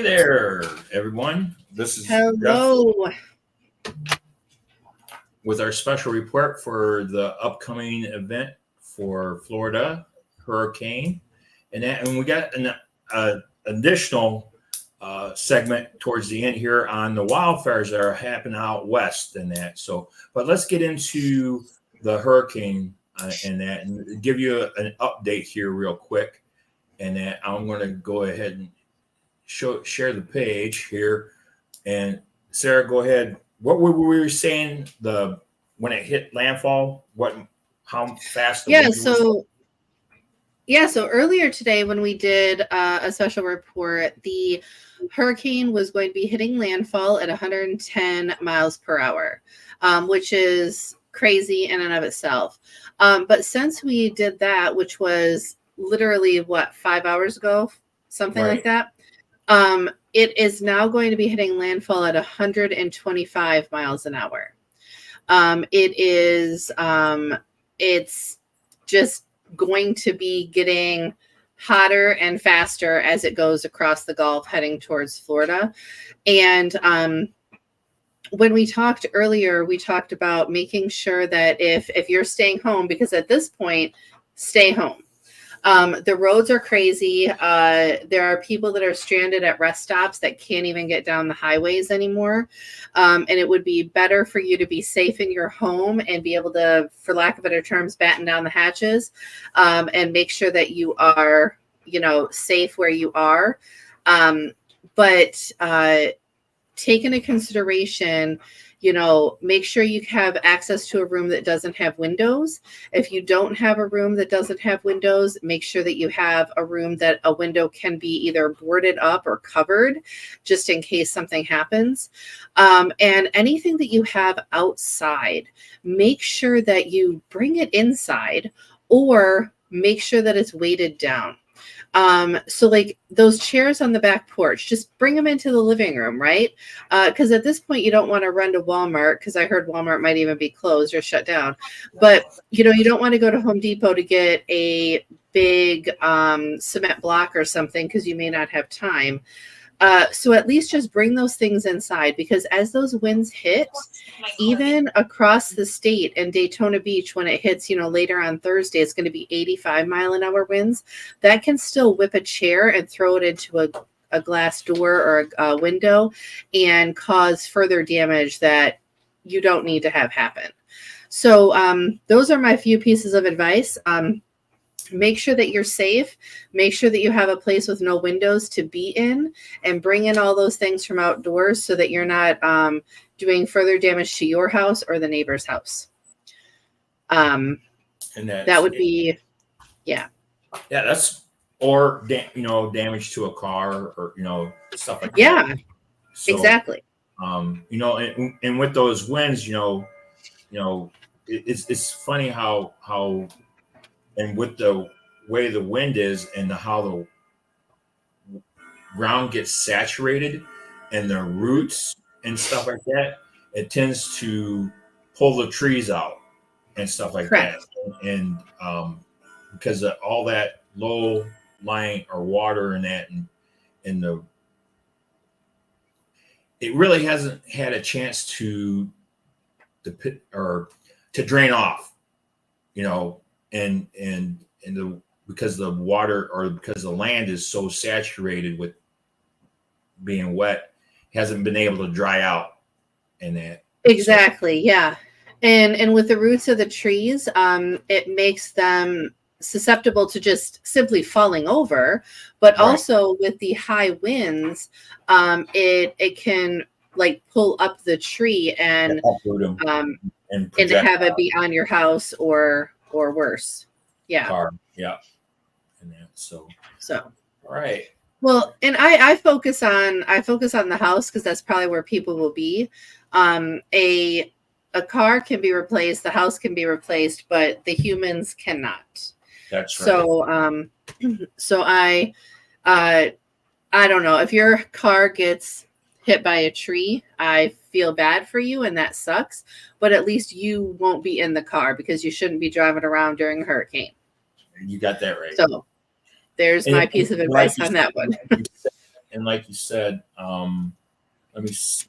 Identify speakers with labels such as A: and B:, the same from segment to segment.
A: Hey there, everyone. This is Jeff
B: Hello.
A: with our special report for the upcoming event for Florida hurricane, and we got an additional segment towards the end here on the wildfires that are happening out west and that. So, but let's get into the hurricane and give you an update here real quick. And that I'm going to go ahead and share the page here. And Sarah, go ahead. What were we saying when it hit landfall? How fast?
B: So earlier today when we did a special report, the hurricane was going to be hitting landfall at 110 miles per hour, which is crazy in and of itself. But since we did that, which was literally 5 hours ago, something like that, it is now going to be hitting landfall at 125 miles an hour. It's just going to be getting hotter and faster as it goes across the Gulf heading towards Florida. And when we talked earlier, we talked about making sure that if you're staying home, because at this point, stay home. The roads are crazy. There are people that are stranded at rest stops that can't even get down the highways anymore. And it would be better for you to be safe in your home and be able to, for lack of better terms, batten down the hatches, and make sure that you are, safe where you are. But take into consideration, make sure you have access to a room that doesn't have windows. If you don't have a room that doesn't have windows, make sure that you have a room that a window can be either boarded up or covered, just in case something happens. And anything that you have outside, make sure that you bring it inside or make sure that it's weighted down. So like those chairs on the back porch, just bring them into the living room, right? Because at this point, you don't want to run to Walmart, because I heard Walmart might even be closed or shut down. But, you don't want to go to Home Depot to get a big cement block or something, because you may not have time. So at least just bring those things inside, because as those winds hit, even across the state and Daytona Beach, when it hits, later on Thursday, it's going to be 85-mile-an-hour winds. That can still whip a chair and throw it into a glass door or a window and cause further damage that you don't need to have happen. So those are my few pieces of advice. Make sure that you're safe. Make sure that you have a place with no windows to be in, and bring in all those things from outdoors so that you're not doing further damage to your house or the neighbor's house. And that would be,
A: yeah, that's, or damage to a car or stuff like that.
B: Yeah, so, exactly.
A: And with those winds, it's funny how. And with the way the wind is and how the ground gets saturated and the roots and stuff like that, it tends to pull the trees out and stuff like
B: Correct.
A: that. And because of all that low lying or water and that, and it really hasn't had a chance to drain off, because the water, or because the land is so saturated with being wet, hasn't been able to dry out. And that
B: exactly, yeah. And with the roots of the trees, it makes them susceptible to just simply falling over. But right. Also with the high winds, it can pull up the tree and have it be on your house or worse. Yeah.
A: Car. Yeah. And that, so
B: all
A: right.
B: Well, and I focus on the house, because that's probably where people will be. A car can be replaced, the house can be replaced, but the humans cannot.
A: That's right.
B: So I don't know, if your car gets hit by a tree, I feel bad for you, and that sucks, but at least you won't be in the car, because you shouldn't be driving around during a hurricane.
A: You got that right.
B: So there's my piece of advice on that one.
A: and like you said, let me see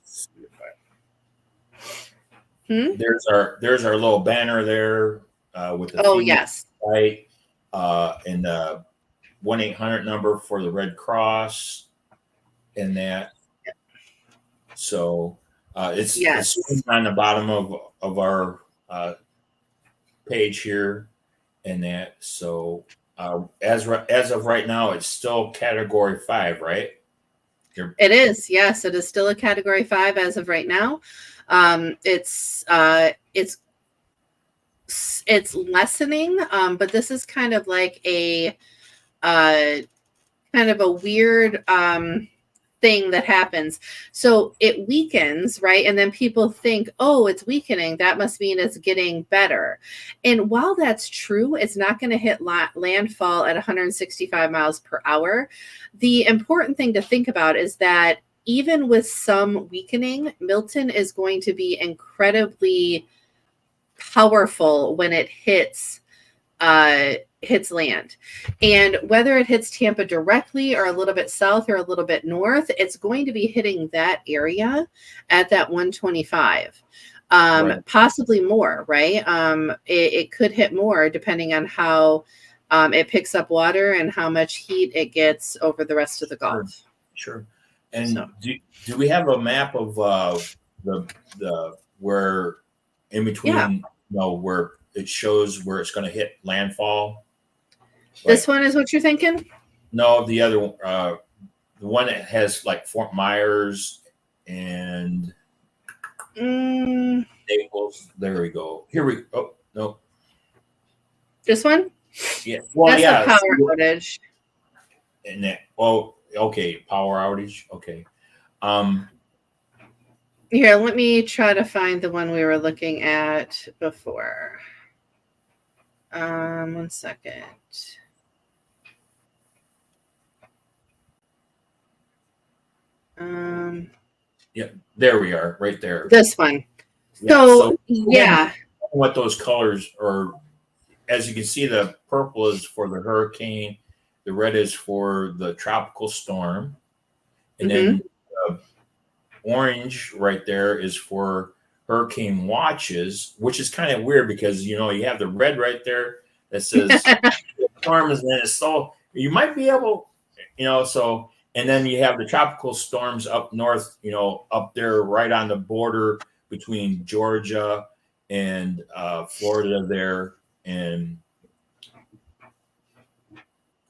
A: if there's our little banner there with the
B: Oh,
A: female
B: yes.
A: right, and the 1-800 number for the Red Cross, and that. So it's
B: Yes.
A: on the bottom of our page here, and that. So as of right now, it's still Category 5, right?
B: It is. Yes, it is still a Category 5 as of right now. It's lessening, but this is kind of like a weird thing that happens. So it weakens, right? And then people think, oh, it's weakening. That must mean it's getting better. And while that's true, it's not going to hit landfall at 165 miles per hour. The important thing to think about is that even with some weakening, Milton is going to be incredibly powerful when it hits land. And whether it hits Tampa directly or a little bit south or a little bit north, it's going to be hitting that area at that 125.
A: Right.
B: Possibly more, right? It could hit more depending on how it picks up water and how much heat it gets over the rest of the Gulf.
A: Sure. And do we have a map of the where in between, where it shows where it's going to hit landfall?
B: This one is what you're thinking?
A: No, the other one, the one that has like Fort Myers and Naples. There we go. Oh, no.
B: This one?
A: Yeah. Well,
B: that's a power outage.
A: And that, okay, power outage. Okay.
B: Here, let me try to find the one we were looking at before. 1 second.
A: Yeah, there we are, right there.
B: This one.
A: Yeah. What those colors are, as you can see, the purple is for the hurricane, the red is for the tropical storm, and then the orange right there is for hurricane watches, which is kind of weird because you have the red right there that says storm, and then it's so you might be able, so. And then you have the tropical storms up north, up there right on the border between Georgia and Florida there. And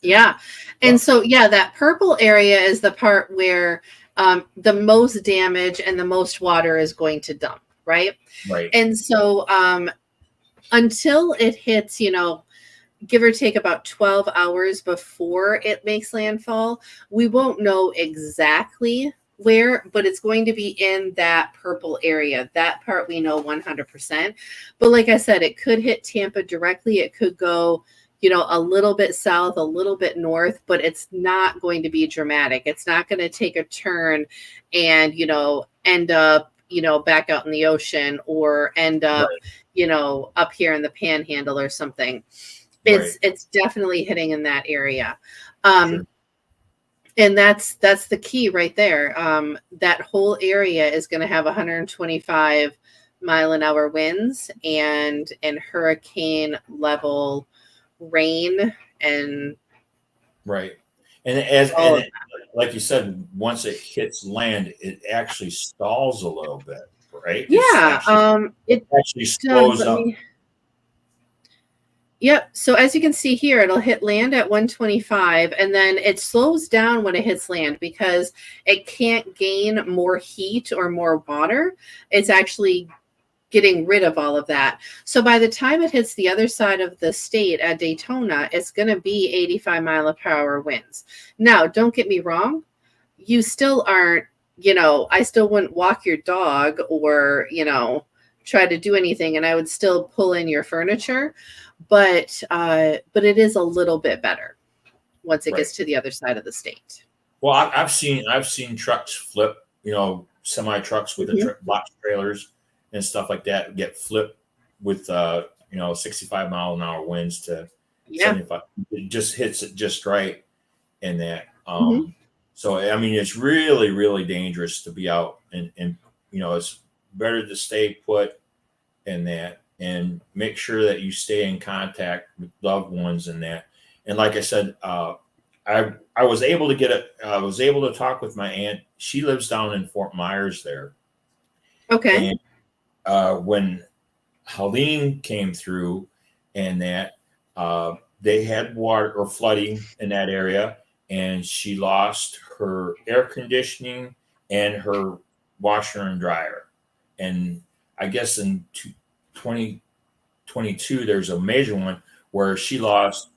B: and so that purple area is the part where the most damage and the most water is going to dump, right?
A: Right.
B: And so until it hits, give or take about 12 hours before it makes landfall, we won't know exactly where, but it's going to be in that purple area. That part we know 100%. But like I said, it could hit Tampa directly. It could go, a little bit south, a little bit north, but it's not going to be dramatic. It's not going to take a turn and, end up, back out in the ocean or end up, up here in the panhandle or something. It's definitely hitting in that area. Sure. And that's the key right there. That whole area is going to have 125 mile an hour winds and hurricane level rain and
A: right. And like you said, once it hits land, it actually stalls a little bit, right? It actually slows up.
B: Yep. So as you can see here, it'll hit land at 125, and then it slows down when it hits land because it can't gain more heat or more water. It's actually getting rid of all of that. So by the time it hits the other side of the state at Daytona, it's going to be 85 mile per hour winds. Now, don't get me wrong. You still aren't, I still wouldn't walk your dog or, try to do anything, and I would still pull in your furniture. But it is a little bit better once it gets to the other side of the state.
A: Well, I've seen trucks flip, semi trucks with the box trailers and stuff like that get flipped with 65 mile an hour winds to 75. It just hits it just right, and that So I mean, it's really, really dangerous to be out, and it's better to stay put in that, and make sure that you stay in contact with loved ones and that. And like I said, I was able to I was able to talk with my aunt. She lives down in Fort Myers there,
B: Okay.
A: and when Helene came through, and that they had water or flooding in that area, and she lost her air conditioning and her washer and dryer. And I guess in 2022, there's a major one where she lost.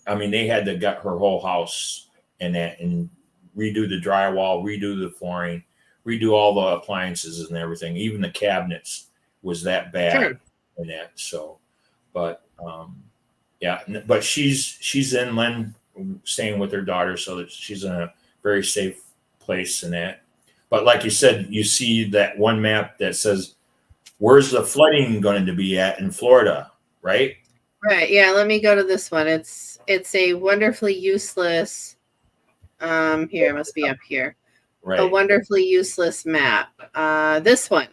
A: I mean, they had to gut her whole house and that, and redo the drywall, redo the flooring, redo all the appliances and everything. Even the cabinets was that bad.
B: Sure.
A: And that. So, but yeah, but she's in Lynn, staying with her daughter, so that she's in a very safe place and that. But like you said, you see that one map that says where's the flooding going to be at in Florida, right?
B: Right. Yeah. Let me go to this one. It's a wonderfully useless. Here, it must be up here.
A: Right.
B: A wonderfully useless map. This one.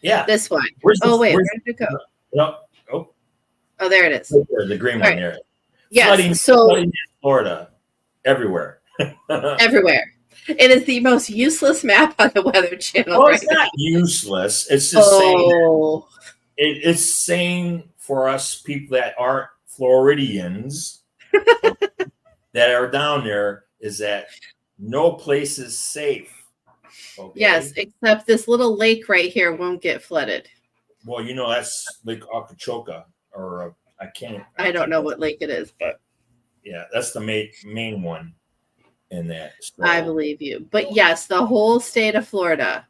A: Yeah.
B: This one.
A: Where's
B: Wait, where did it go?
A: No. Oh,
B: there it is.
A: The green one there.
B: Yes.
A: Flooding in Florida, everywhere.
B: Everywhere. It is the most useless map on the Weather Channel.
A: Well, it's not useless. It's just saying. It's saying for us people that aren't Floridians that are down there is that no place is safe. Okay?
B: Yes, except this little lake right here won't get flooded.
A: Well, that's Lake Okeechobee, or
B: I don't know what lake it is, but
A: yeah, that's the main one in that. So.
B: I believe you. But yes, the whole state of Florida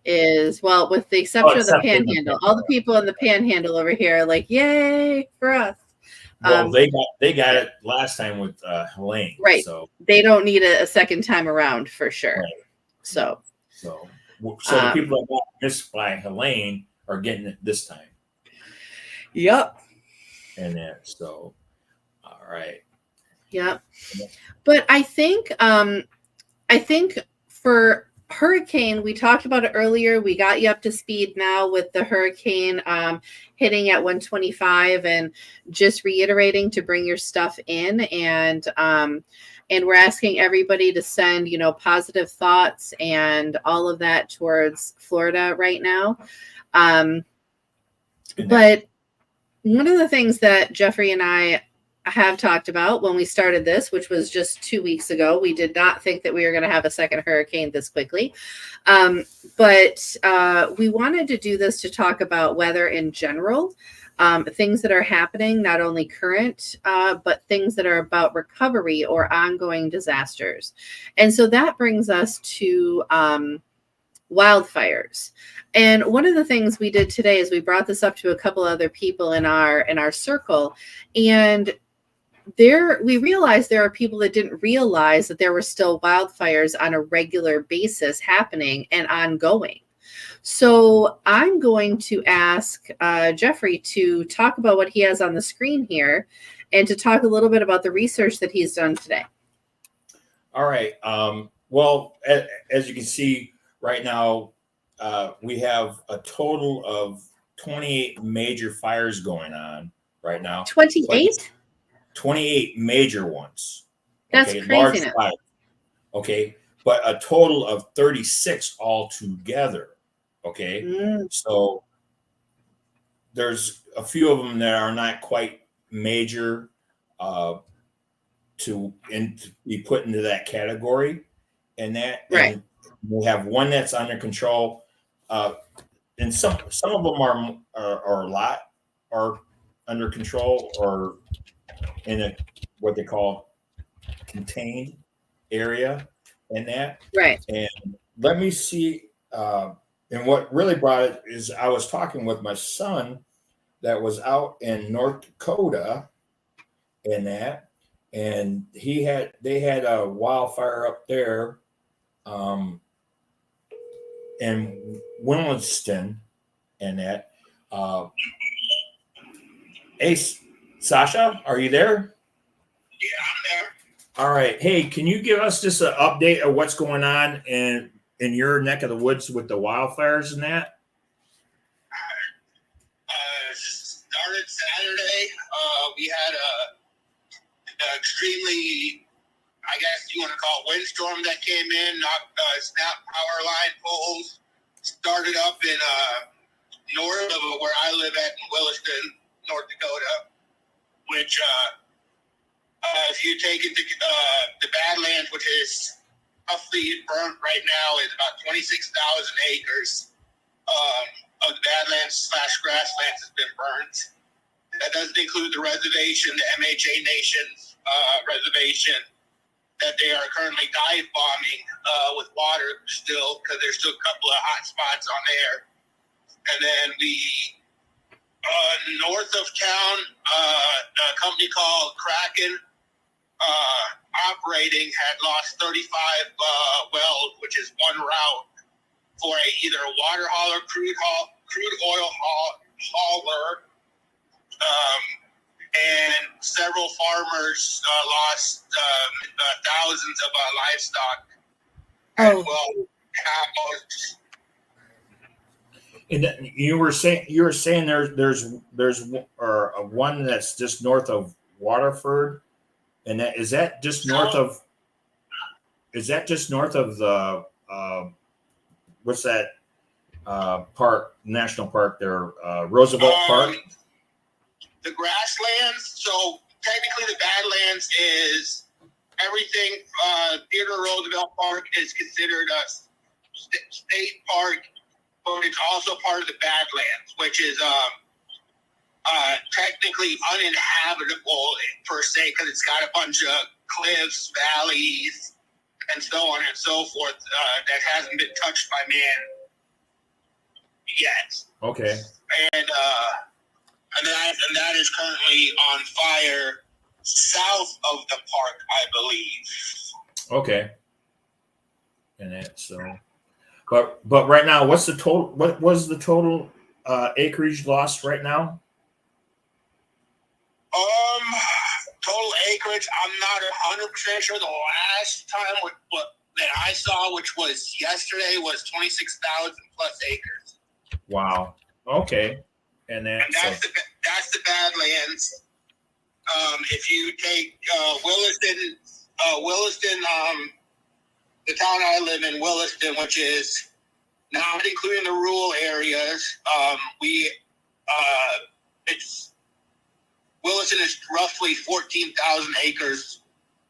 B: is, well, with the exception of the Panhandle. All the people in the Panhandle over here are like, yay for us.
A: Well, they got it last time with Helene,
B: right?
A: So
B: they don't need a second time around for sure. Right. So
A: the people that got missed by Helene are getting it this time.
B: Yep.
A: And then all right.
B: Yep. But I think for hurricane, we talked about it earlier. We got you up to speed now with the hurricane hitting at 125, and just reiterating to bring your stuff in, and we're asking everybody to send positive thoughts and all of that towards Florida right now. But one of the things that Jeffrey and I have talked about when we started this, which was just 2 weeks ago, we did not think that we were going to have a second hurricane this quickly. But we wanted to do this to talk about weather in general, things that are happening, not only current, but things that are about recovery or ongoing disasters. And so that brings us to wildfires. And one of the things we did today is we brought this up to a couple other people in our circle, and we realized there are people that didn't realize that there were still wildfires on a regular basis happening and ongoing. So I'm going to ask Jeffrey to talk about what he has on the screen here, and to talk a little bit about the research that he's done today.
A: All right. Well, as you can see right now, we have a total of 28 major fires going on right now.
B: 28?
A: 28 major ones.
B: That's
A: okay,
B: crazy.
A: Large fires. Okay, but a total of 36 altogether. Okay, so there's a few of them that are not quite major to be put into that category, and that
B: right.
A: And we have one that's under control, and some of them are a lot are under control or in a what they call contained area, and that.
B: Right.
A: And let me see. And what really brought it is I was talking with my son that was out in North Dakota, and that, and they had a wildfire up there, in Williston, and that. Hey, Sasha, are you there?
C: Yeah, I'm there.
A: All right. Hey, can you give us just an update of what's going on in your neck of the woods with the wildfires and that?
C: Started Saturday. We had a extremely, I guess you want to call it, windstorm that came in, knocked snap power line poles. Started up in north of where I live at in Williston, North Dakota, which if you take into the Badlands, which is roughly burnt right now, is about 26,000 acres of the Badlands / grasslands has been burnt. That doesn't include the reservation, the MHA Nations reservation, that they are currently dive bombing with water still, because there's still a couple of hot spots on there. And then north of town, a company called Kraken operating had lost 35 wells, which is one route for either a water hauler, crude oil hauler, and several farmers lost thousands of livestock.
B: Oh.
C: Well, cows.
A: And you were saying there's one that's just north of Waterford, and is that just north of the what's that park, national park there, Roosevelt Park?
C: The grasslands. So technically, the Badlands is everything. Theodore Roosevelt Park is considered a state park, but it's also part of the Badlands, which is technically uninhabitable per se, because it's got a bunch of cliffs, valleys, and so on and so forth that hasn't been touched by man yet.
A: Okay.
C: And that is currently on fire south of the park, I believe.
A: Okay. And that but right now, what's the total? What was the total acreage lost right now?
C: Total acreage, I'm not 100% sure. The last time that I saw, which was yesterday, was 26,000 plus acres.
A: Wow. Okay. And
C: that's the Badlands. If you take Williston, the town I live in, Williston, which is not including the rural areas, Williston is roughly 14,000 acres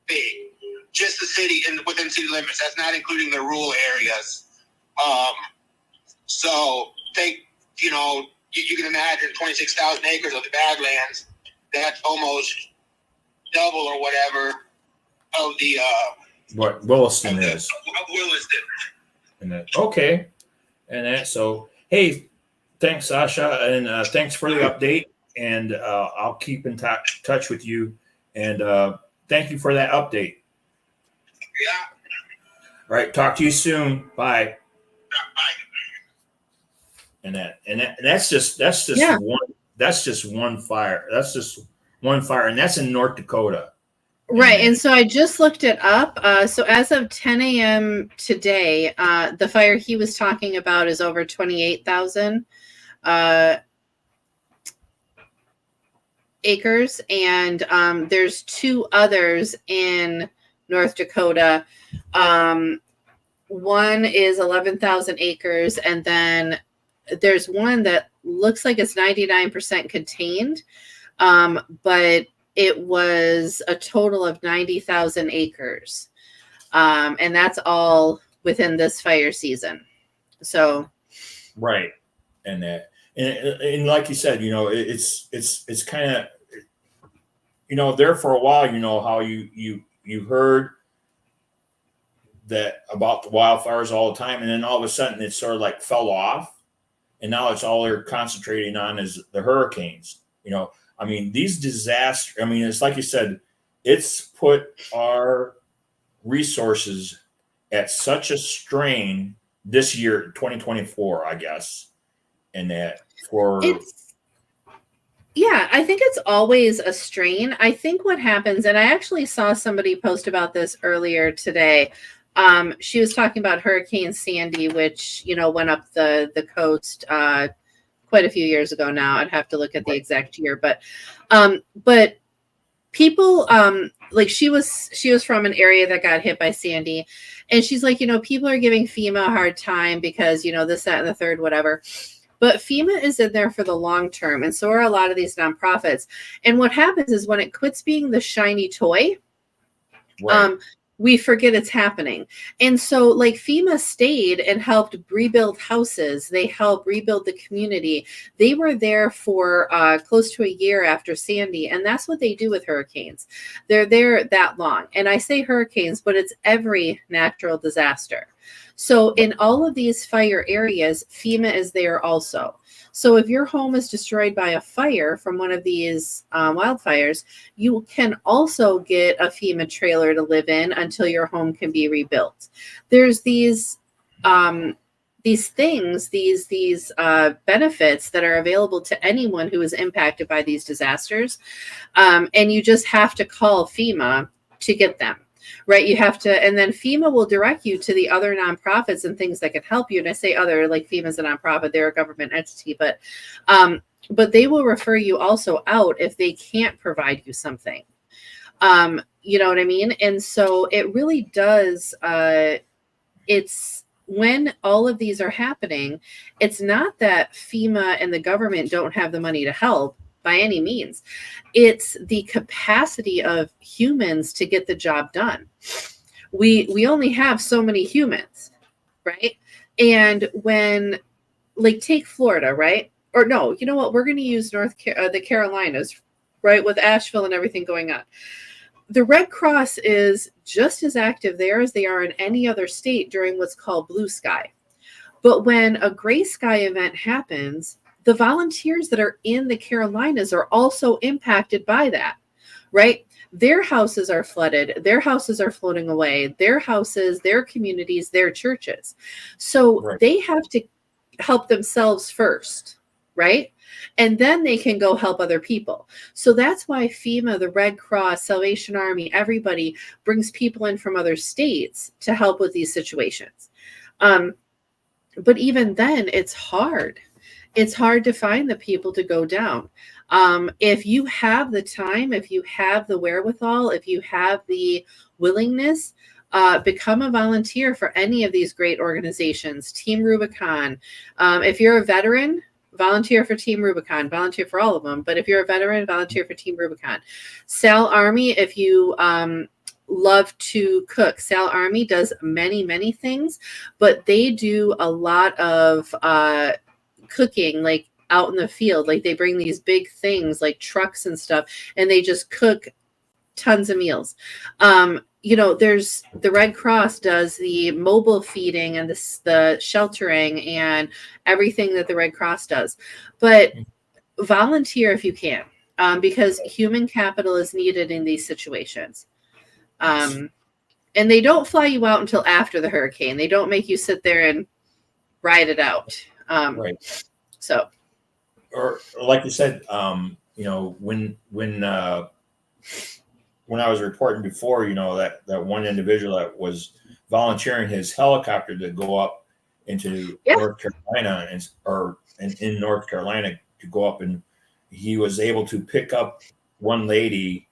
C: big. Just the city and within city limits. That's not including the rural areas. So take, you can imagine 26,000 acres of the Badlands. That's almost double or whatever of the
A: what Williston is.
C: Of Williston.
A: And that, okay. And that, so hey, thanks, Sasha, and thanks for the update. And I'll keep in touch with you. And thank you for that update.
C: Yeah.
A: All right. Talk to you soon. Bye.
C: Yeah, bye.
A: And that's just
B: Yeah.
A: one. That's just one fire. That's just one fire, and that's in North Dakota.
B: Right. And so I just looked it up. So as of 10 a.m. today, the fire he was talking about is over 28,000 acres. And there's two others in North Dakota. One is 11,000 acres. And then there's one that looks like it's 99% contained. But it was a total of 90,000 acres. And that's all within this fire season. So.
A: Right. And that, and like you said, it's kind of, there for a while, how you heard that about the wildfires all the time. And then all of a sudden it sort of like fell off. And now it's all they're concentrating on is the hurricanes, I mean, these disasters, it's like you said, it's put our resources at such a strain this year, 2024, I guess. And that
B: Yeah, I think it's always a strain. I think what happens, and I actually saw somebody post about this earlier today. She was talking about Hurricane Sandy, which, went up the coast quite a few years ago now. I'd have to look at the exact year, but people, like she was from an area that got hit by Sandy, and she's like, people are giving FEMA a hard time because, this, that, and the third, whatever. But FEMA is in there for the long term, and so are a lot of these nonprofits. And what happens is when it quits being the shiny toy,
A: Right.
B: we forget it's happening. And so, like, FEMA stayed and helped rebuild houses. They helped rebuild the community. They were there for close to a year after Sandy. And that's what they do with hurricanes. They're there that long. And I say hurricanes, but it's every natural disaster. So in all of these fire areas, FEMA is there also. So if your home is destroyed by a fire from one of these wildfires, you can also get a FEMA trailer to live in until your home can be rebuilt. There's these things, these benefits that are available to anyone who is impacted by these disasters, and you just have to call FEMA to get them. Right. You have to, and then FEMA will direct you to the other nonprofits and things that can help you. And I say other, like FEMA's a nonprofit, they're a government entity, but they will refer you also out if they can't provide you something. You know what I mean? And so it really does. It's when all of these are happening, it's not that FEMA and the government don't have the money to help. By any means. It's the capacity of humans to get the job done. We only have so many humans, right? And when, like, take Florida, right? Or no, you know what? We're going to use the Carolinas, right? With Asheville and everything going on. The Red Cross is just as active there as they are in any other state during what's called blue sky. But when a gray sky event happens, the volunteers that are in the Carolinas are also impacted by that, right? Their houses are flooded. Their houses are floating away. Their houses, their communities, their churches. So they have to help themselves first, right? And then they can go help other people. So that's why FEMA, the Red Cross, Salvation Army, everybody brings people in from other states to help with these situations. But even then, it's hard. It's hard to find the people to go down. If you have the time, if you have the wherewithal, if you have the willingness, become a volunteer for any of these great organizations. Team Rubicon. If you're a veteran, volunteer for Team Rubicon. Volunteer for all of them. But if you're a veteran, volunteer for Team Rubicon. Sal Army, if you love to cook. Sal Army does many, many things, but they do a lot of cooking, like out in the field. Like they bring these big things like trucks and stuff, and they just cook tons of meals. There's the Red Cross does the mobile feeding and the sheltering and everything that the Red Cross does. But volunteer if you can, because human capital is needed in these situations. And they don't fly you out until after the hurricane. They don't make you sit there and ride it out.
A: Right.
B: So,
A: or like you said, when I was reporting before, that one individual that was volunteering his helicopter to go up into North Carolina in North Carolina to go up, and he was able to pick up one lady,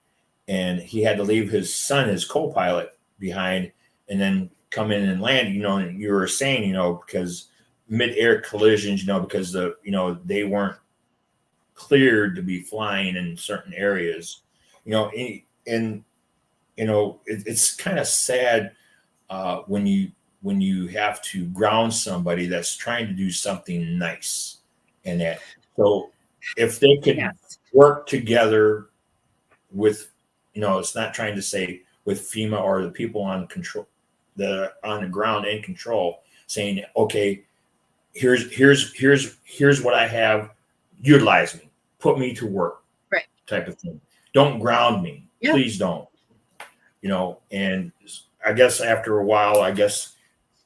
A: and he had to leave his son, his co-pilot, behind, and then come in and land. And you were saying, because mid-air collisions, because they weren't cleared to be flying in certain areas, and it's kind of sad when you have to ground somebody that's trying to do something nice, and that. So if they could work together with, it's not trying to say with FEMA or the people on control, on the ground in control, saying, okay, here's what I have, utilize me, put me to work,
B: right,
A: type of thing. Don't ground me, please don't. And I guess after a while,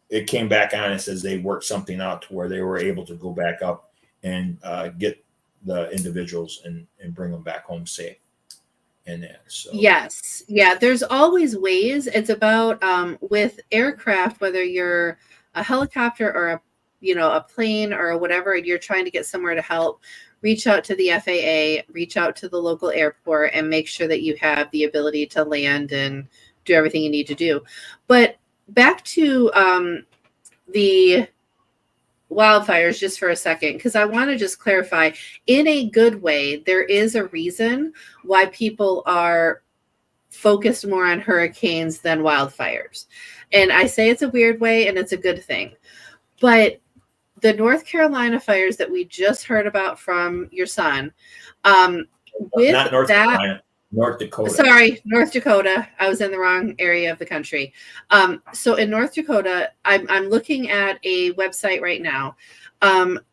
A: it came back on and says they worked something out to where they were able to go back up and get the individuals and bring them back home safe. And that, so
B: Yes. Yeah. There's always ways. It's about with aircraft, whether you're a helicopter or a plane or whatever, and you're trying to get somewhere to help, reach out to the FAA, reach out to the local airport, and make sure that you have the ability to land and do everything you need to do. But back to the wildfires just for a second, because I want to just clarify, in a good way, there is a reason why people are focused more on hurricanes than wildfires. And I say it's a weird way and it's a good thing. But the North Carolina fires that we just heard about from your son, with
A: not North
B: that,
A: Carolina, North Dakota.
B: Sorry, North Dakota. I was in the wrong area of the country. So in North Dakota, I'm looking at a website right now.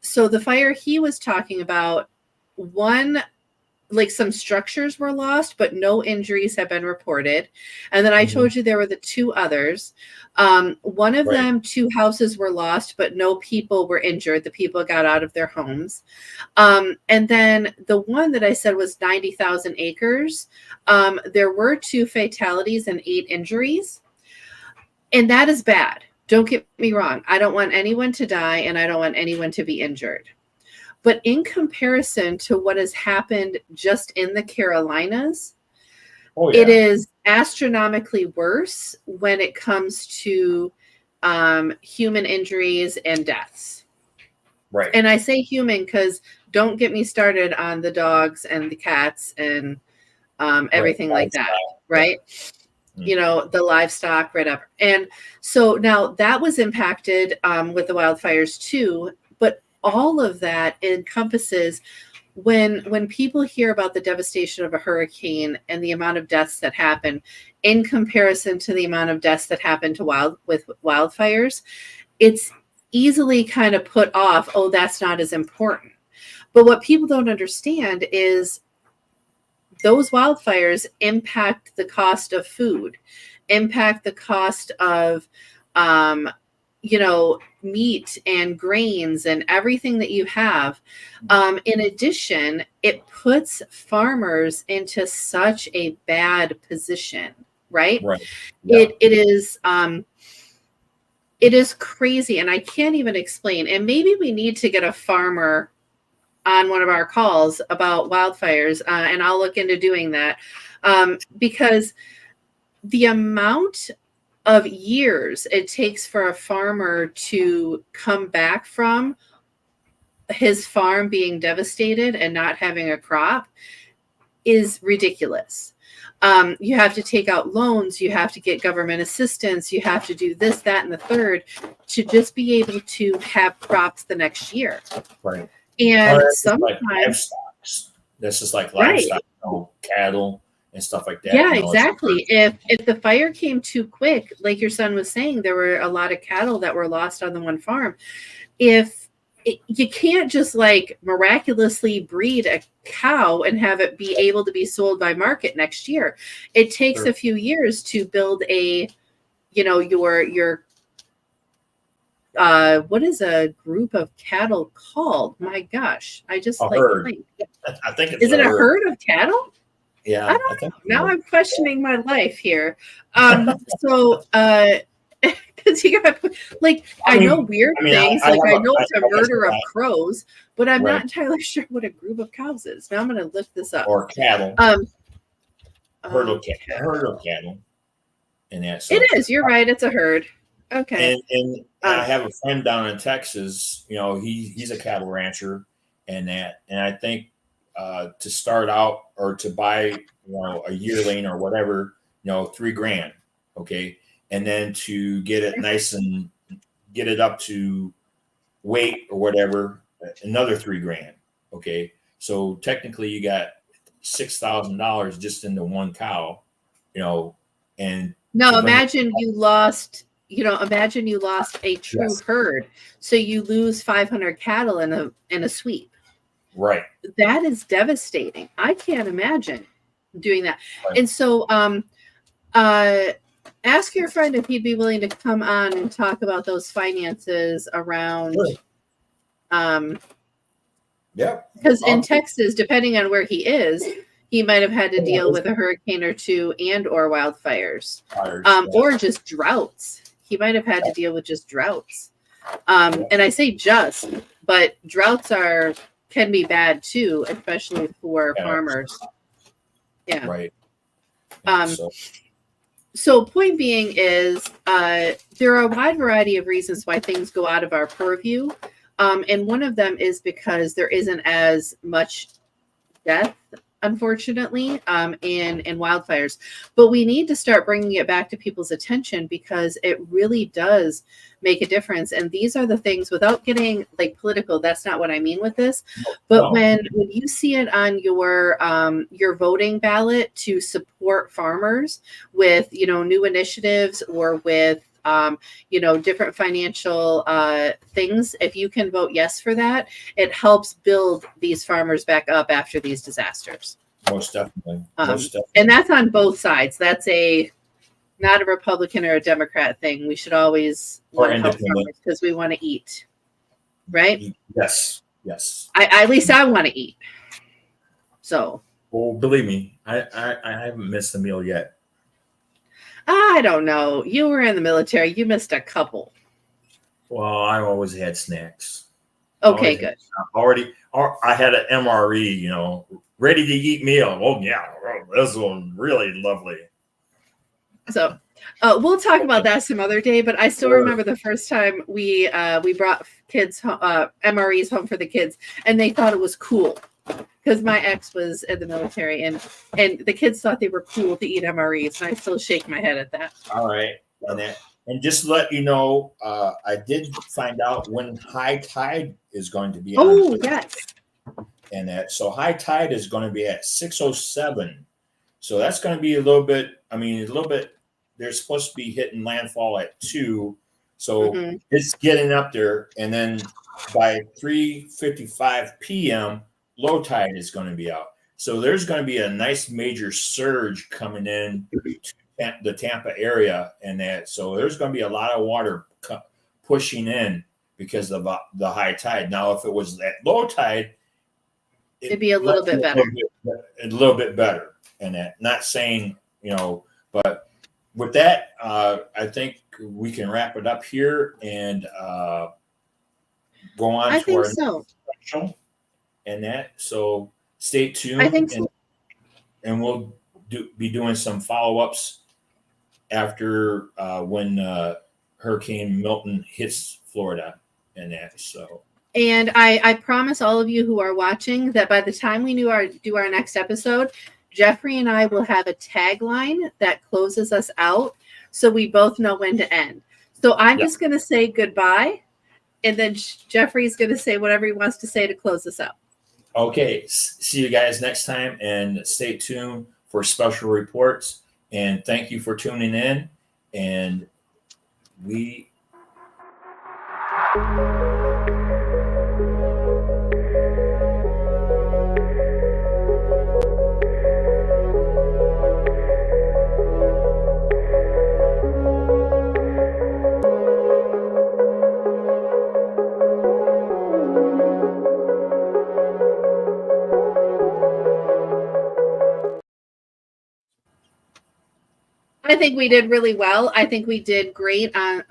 B: So the fire he was talking about, some structures were lost, but no injuries have been reported. And then I told you there were the two others. One of them, 2 houses were lost, but no people were injured. The people got out of their homes. And then the one that I said was 90,000 acres. There were 2 fatalities and 8 injuries. And that is bad. Don't get me wrong. I don't want anyone to die and I don't want anyone to be injured. But in comparison to what has happened just in the Carolinas, it is astronomically worse when it comes to human injuries and deaths.
A: Right.
B: And I say human because don't get me started on the dogs and the cats and everything like that, right? The livestock, whatever. And so now that was impacted with the wildfires too, but all of that encompasses when people hear about the devastation of a hurricane and the amount of deaths that happen in comparison to the amount of deaths that happen with wildfires, it's easily kind of put off, oh, that's not as important. But what people don't understand is those wildfires impact the cost of food, impact the cost of meat and grains and everything that you have. In addition, it puts farmers into such a bad position, right? Yeah. It is crazy, and I can't even explain. And maybe we need to get a farmer on one of our calls about wildfires, and I'll look into doing that, because the amount of years it takes for a farmer to come back from his farm being devastated and not having a crop is ridiculous. You have to take out loans, you have to get government assistance, you have to do this, that, and the third to just be able to have crops the next year.
A: Right.
B: And sometimes
A: this is like livestock, cattle and stuff like that.
B: Yeah, exactly. If the fire came too quick, like your son was saying, there were a lot of cattle that were lost on the one farm. You can't just miraculously breed a cow and have it be able to be sold by market next year. It takes a few years to build your what is a group of cattle called? My gosh, I just
A: herd. I think it's
B: is it a herd of cattle?
A: Yeah,
B: I don't know. Now I'm questioning my life here. So, because you got I know weird things. I know it's a murder of crows, but I'm not entirely sure what a group of cows is. Now I'm going to look this up.
A: Or cattle. Herd of cattle. And that's
B: it is. You're right. It's a herd. Okay.
A: And I have a friend down in Texas. He's a cattle rancher, and I think. To start out or to buy, a yearling or whatever, $3,000. Okay. And then to get it nice and get it up to weight or whatever, another $3,000. Okay. So technically you got $6,000 just into one cow, and
B: imagine you lost a true herd. So you lose 500 cattle in a sweep.
A: Right.
B: That is devastating. I can't imagine doing that. Right. And so ask your friend if he'd be willing to come on and talk about those finances around
A: Yeah.
B: Because in Texas, depending on where he is, he might have had to deal with a hurricane or two and or wildfires, or just droughts. He might have had to deal with just droughts. And I say just, but droughts can be bad too, especially for farmers. Yeah.
A: Right.
B: So point being is there are a wide variety of reasons why things go out of our purview. And one of them is because there isn't as much death, unfortunately, in wildfires. But we need to start bringing it back to people's attention because it really does make a difference. And these are the things, without getting like political, that's not what I mean with this. But when you see it on your voting ballot to support farmers with, new initiatives or with different financial things, if you can vote yes for that, it helps build these farmers back up after these disasters.
A: Most definitely.
B: And that's on both sides. That's not a Republican or a Democrat thing. We should always want to help farmers because we want to eat, right?
A: Yes.
B: At least I want to eat. So.
A: Well, believe me, I haven't missed a meal yet.
B: I don't know. You were in the military. You missed a couple.
A: Well, I always had snacks.
B: Okay, good.
A: I had an MRE, ready to eat meal. Oh yeah, this one really lovely.
B: So we'll talk about that some other day. But I still remember the first time we brought kids MREs home for the kids, and they thought it was cool. Because my ex was in the military, and the kids thought they were cool to eat MREs, and I still shake my head at that.
A: All right, and just to let you know, I did find out when high tide is going to be.
B: Oh, yes.
A: And so high tide is going to be at 6:07. So that's going to be a little bit. They're supposed to be hitting landfall at 2, so it's getting up there, and then by 3:55 p.m. low tide is going to be out. So there's going to be a nice major surge coming in to the Tampa area, and that. So there's going to be a lot of water pushing in because of the high tide. Now, if it was at low tide,
B: it'd be a little bit better.
A: A little bit better, and that. Not saying but with that, I think we can wrap it up here and go on to our special. And that, so stay tuned.
B: I think so.
A: And we'll be doing some follow-ups after when Hurricane Milton hits Florida and that. So,
B: and I promise all of you who are watching that by the time we do our next episode, Jeffrey and I will have a tagline that closes us out, so we both know when to end. So I'm just going to say goodbye, and then Jeffrey's going to say whatever he wants to say to close us out.
A: Okay, see you guys next time, and stay tuned for special reports. And thank you for tuning in. And we.
B: I think we did really well. I think we did great on.